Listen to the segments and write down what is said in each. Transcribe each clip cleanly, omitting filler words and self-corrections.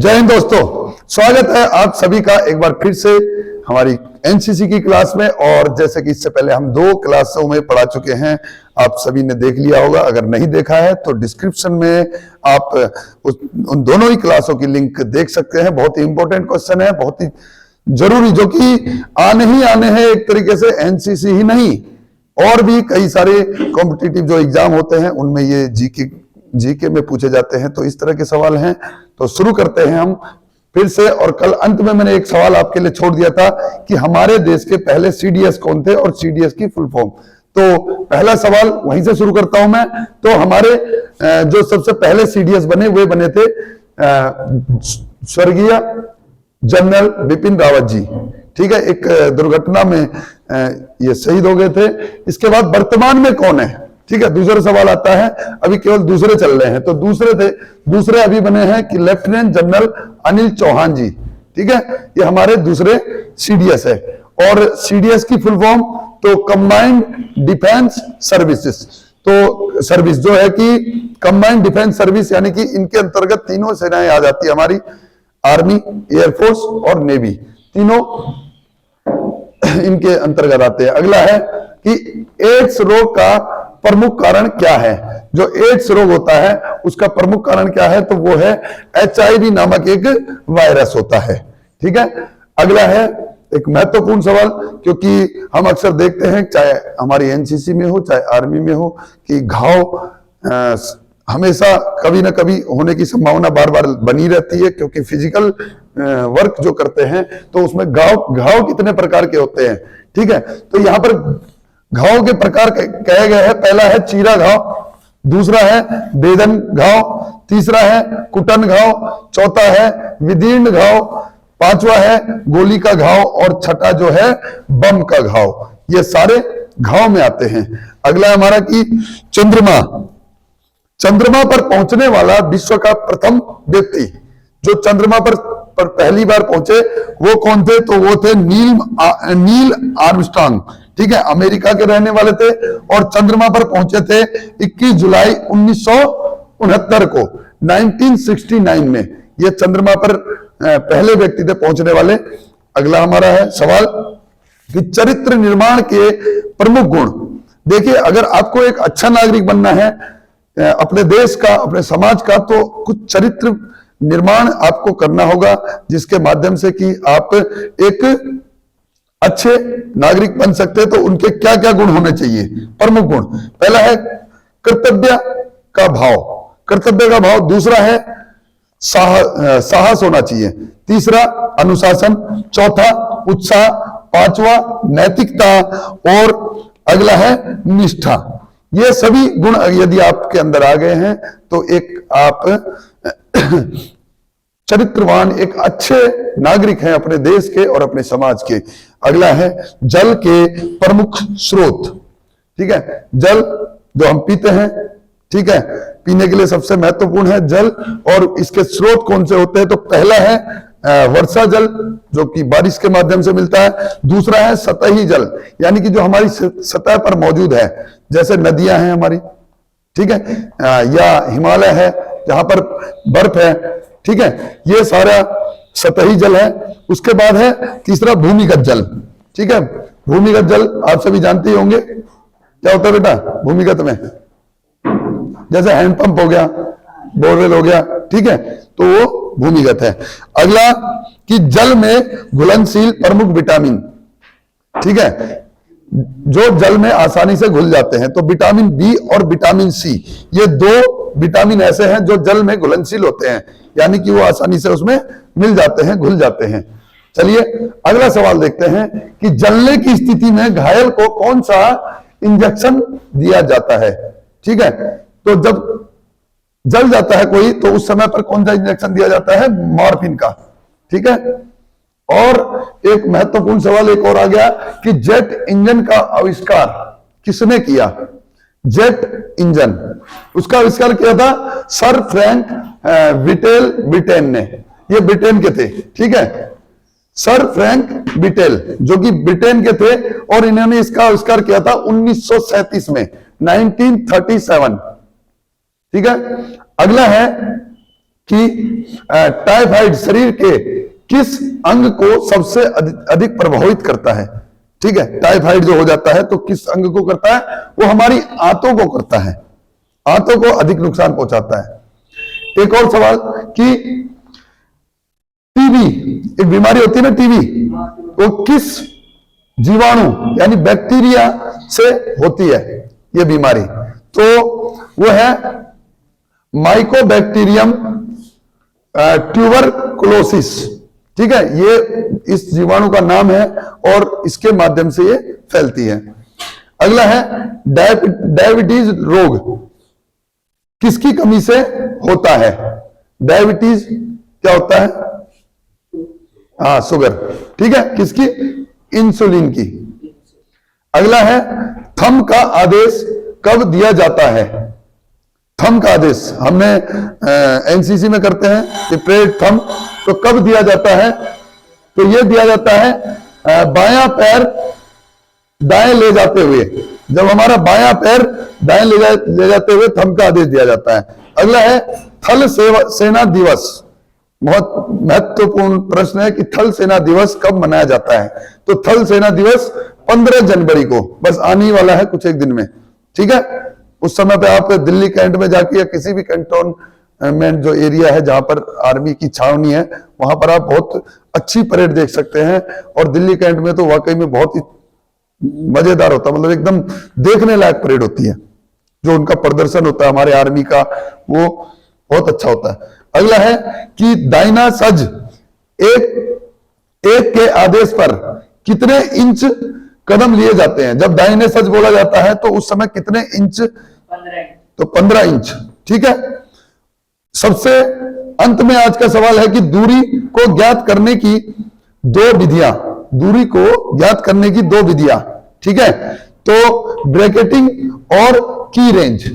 जय हिंद दोस्तों, स्वागत है आप सभी का एक बार फिर से हमारी एनसीसी की क्लास में। और जैसे कि इससे पहले हम 2 क्लासों में पढ़ा चुके हैं, आप सभी ने देख लिया होगा। अगर नहीं देखा है तो डिस्क्रिप्शन में आप उन दोनों ही क्लासों की लिंक देख सकते हैं। बहुत ही इंपॉर्टेंट क्वेश्चन है, बहुत ही जरूरी, जो कि आने हैं एक तरीके से। एनसीसी ही नहीं, और भी कई सारे कॉम्पिटिटिव जो एग्जाम होते हैं उनमें ये जीके में पूछे जाते हैं। तो इस तरह के सवाल हैं, तो शुरू करते हैं हम फिर से। और कल अंत में मैंने एक सवाल आपके लिए छोड़ दिया था कि हमारे देश के पहले सीडीएस कौन थे और सीडीएस की फुल फॉर्म। तो पहला सवाल वहीं से शुरू करता हूं मैं। तो हमारे जो सबसे पहले सीडीएस बने, वे बने थे स्वर्गीय जनरल बिपिन रावत जी। ठीक है, एक दुर्घटना में ये शहीद हो गए थे। इसके बाद वर्तमान में कौन है? ठीक है, दूसरा सवाल आता है, अभी केवल दूसरे चल रहे हैं। तो दूसरे अभी बने हैं कि लेफ्टिनेंट जनरल अनिल चौहान जी। ठीक है, ये हमारे दूसरे सीडीएस है। और सीडीएस की फुल फॉर्म तो कंबाइंड डिफेंस सर्विसेज। तो सर्विस जो है कि कंबाइंड डिफेंस सर्विस, यानी कि इनके अंतर्गत तीनों सेनाएं आ जाती है हमारी, आर्मी, एयरफोर्स और नेवी, तीनों इनके अंतर्गत आते हैं। अगला है कि एड्स रोग का प्रमुख कारण क्या है? जो एड्स रोग होता है उसका प्रमुख कारण क्या है? तो वो है HIV नामक एक वायरस होता है। ठीक है, अगला है एक महत्वपूर्ण सवाल, क्योंकि हम अक्सर देखते हैं, चाहे हमारी एनसीसी में हो चाहे आर्मी में हो, कि घाव हमेशा कभी ना कभी होने की संभावना बार बार बनी रहती है, क्योंकि फिजिकल वर्क जो करते हैं तो उसमें घाव कितने प्रकार के होते हैं। ठीक है, तो यहां पर घाव के प्रकार कहे गए हैं। पहला है चीरा घाव, दूसरा है बेदन घाव, तीसरा है कुटन घाव, चौथा है विदीर्ण घाव, पांचवा है गोली का घाव, और छठा जो है बम का घाव। ये सारे घाव में आते हैं। अगला हमारा कि चंद्रमा पर पहुंचने वाला विश्व का प्रथम व्यक्ति, जो चंद्रमा पर पहली बार पहुंचे वो कौन थे? तो वो थे नील आर्मस्ट्रांग। ठीक है, अमेरिका के रहने वाले थे और चंद्रमा पर पहुंचे थे 21 जुलाई 1969 को, 1969 में ये चंद्रमा पर पहले व्यक्ति थे पहुंचने वाले। अगला हमारा है सवाल कि चरित्र निर्माण के प्रमुख गुण। देखिए, अगर आपको एक अच्छा नागरिक बनना है अपने देश का, अपने समाज का, तो कुछ चरित्र निर्माण आपको करना होगा, जिसके माध्यम से कि आप एक अच्छे नागरिक बन सकते हैं। तो उनके क्या क्या गुण होने चाहिए? प्रमुख गुण, पहला है कर्तव्य का भाव, दूसरा है साहस होना चाहिए, तीसरा अनुशासन, चौथा उत्साह, पांचवा नैतिकता, और अगला है निष्ठा। ये सभी गुण यदि आपके अंदर आ गए हैं तो एक आप चरित्रवान, एक अच्छे नागरिक हैं अपने देश के और अपने समाज के। अगला है जल के प्रमुख स्रोत। ठीक है, जल जो हम पीते हैं, ठीक है, पीने के लिए सबसे महत्वपूर्ण है जल। और इसके स्रोत कौन से होते हैं? तो पहला है वर्षा जल, जो कि बारिश के माध्यम से मिलता है। दूसरा है सतही जल, यानी कि जो हमारी सतह पर मौजूद है, जैसे नदियां हैं हमारी, ठीक है, या हिमालय है जहां पर बर्फ है। ठीक है, ये सारा सतही जल है। उसके बाद है तीसरा भूमिगत जल। ठीक है, भूमिगत जल आप सभी जानते ही होंगे क्या होता है बेटा भूमिगत में, जैसे हैंडपंप हो गया, बोरवेल हो गया। ठीक है, तो वो भूमिगत है। अगला कि जल में घुलनशील प्रमुख विटामिन। ठीक है, जो जल में आसानी से घुल जाते हैं, तो विटामिन बी और विटामिन सी, ये 2 विटामिन ऐसे हैं जो जल में घुलनशील होते हैं, यानी कि वो आसानी से उसमें मिल जाते हैं, घुल जाते हैं। चलिए अगला सवाल देखते हैं कि जलने की स्थिति में घायल को कौन सा इंजेक्शन दिया जाता है? ठीक है, तो जब जल जाता है कोई, तो उस समय पर कौन सा इंजेक्शन दिया जाता है? मॉर्फिन का। ठीक है, और एक महत्वपूर्ण सवाल एक और आ गया कि जेट इंजन का आविष्कार किसने किया? जेट इंजन, उसका आविष्कार किया था सर फ्रैंक विटेल ब्रिटेन ने। ये ब्रिटेन के थे। ठीक है, सर फ्रैंक विटेल जो कि ब्रिटेन के थे, और इन्होंने इसका आविष्कार किया था 1937 में, 1937। ठीक है, अगला है कि टाइफाइड शरीर के किस अंग को सबसे अधिक प्रभावित करता है। ठीक है, टाइफाइड जो हो जाता है तो किस अंग को करता है? वो हमारी आंतों को करता है, आंतों को अधिक नुकसान पहुंचाता है। एक और सवाल कि टीबी एक बीमारी होती है ना, टीबी, वो किस जीवाणु यानी बैक्टीरिया से होती है ये बीमारी? तो वो है माइकोबैक्टीरियम ट्यूबरकुलोसिस। ठीक है, ये इस जीवाणु का नाम है और इसके माध्यम से ये फैलती है। अगला है डायबिटीज रोग किसकी कमी से होता है? डायबिटीज क्या होता है? हाँ, शुगर। ठीक है, किसकी? इंसुलिन की। अगला है थंब का आदेश कब दिया जाता है? थंब का आदेश हमने एनसीसी में करते हैं कि परेड थंब, तो कब दिया जाता है? तो यह दिया जाता है बायां पैर दाएं ले जाते हुए। जब हमारा बायां पैर दाएं ले जाते हुए थंब का आदेश दिया जाता है। अगला है थल सेना दिवस। बहुत महत्वपूर्ण प्रश्न है कि थल सेना दिवस कब मनाया जाता है? तो थल सेना दिवस 15 जनवरी को, बस आने ही वाला है कुछ एक दिन में। ठीक है, उस समय पे आप दिल्ली कैंट में जाके या किसी भी कैंटोनमेंट जो एरिया है जहां पर आर्मी की छावनी है, वहां पर आप बहुत अच्छी परेड देख सकते हैं। और दिल्ली कैंट में तो वाकई में बहुत ही मजेदार होता है, मतलब एकदम देखने लायक परेड होती है। जो उनका प्रदर्शन होता है हमारे आर्मी का, वो बहुत अच्छा होता है। अगला है कि दाइना सज एक के आदेश पर कितने इंच कदम लिए जाते हैं? जब दाहिने सज बोला जाता है तो उस समय कितने इंच? 15। तो 15 इंच। ठीक है, सबसे अंत में आज का सवाल है कि दूरी को ज्ञात करने की दो विधियां, दूरी को ज्ञात करने की दो विधियां। ठीक है, तो ब्रैकेटिंग और की रेंज।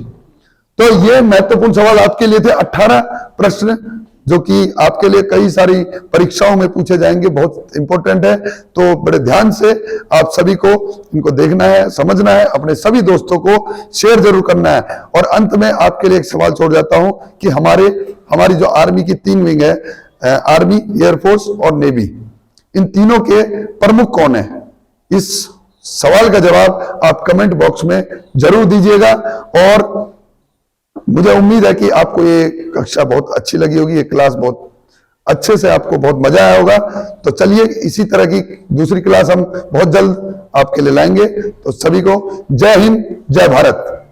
तो ये महत्वपूर्ण सवाल आपके लिए थे। 18 प्रश्न जो कि आपके लिए कई सारी परीक्षाओं में पूछे जाएंगे, बहुत इंपॉर्टेंट है। तो बड़े ध्यान से आप सभी को इनको देखना है, समझना है, अपने सभी दोस्तों को शेयर जरूर करना है। और अंत में आपके लिए एक सवाल छोड़ जाता हूं कि हमारी जो आर्मी की 3 विंग है, आर्मी, एयरफोर्स और नेवी, इन तीनों के प्रमुख कौन है? इस सवाल का जवाब आप कमेंट बॉक्स में जरूर दीजिएगा। और मुझे उम्मीद है कि आपको ये कक्षा बहुत अच्छी लगी होगी, ये क्लास बहुत अच्छे से आपको बहुत मजा आया होगा। तो चलिए, इसी तरह की दूसरी क्लास हम बहुत जल्द आपके लिए लाएंगे। तो सभी को जय हिंद, जय भारत।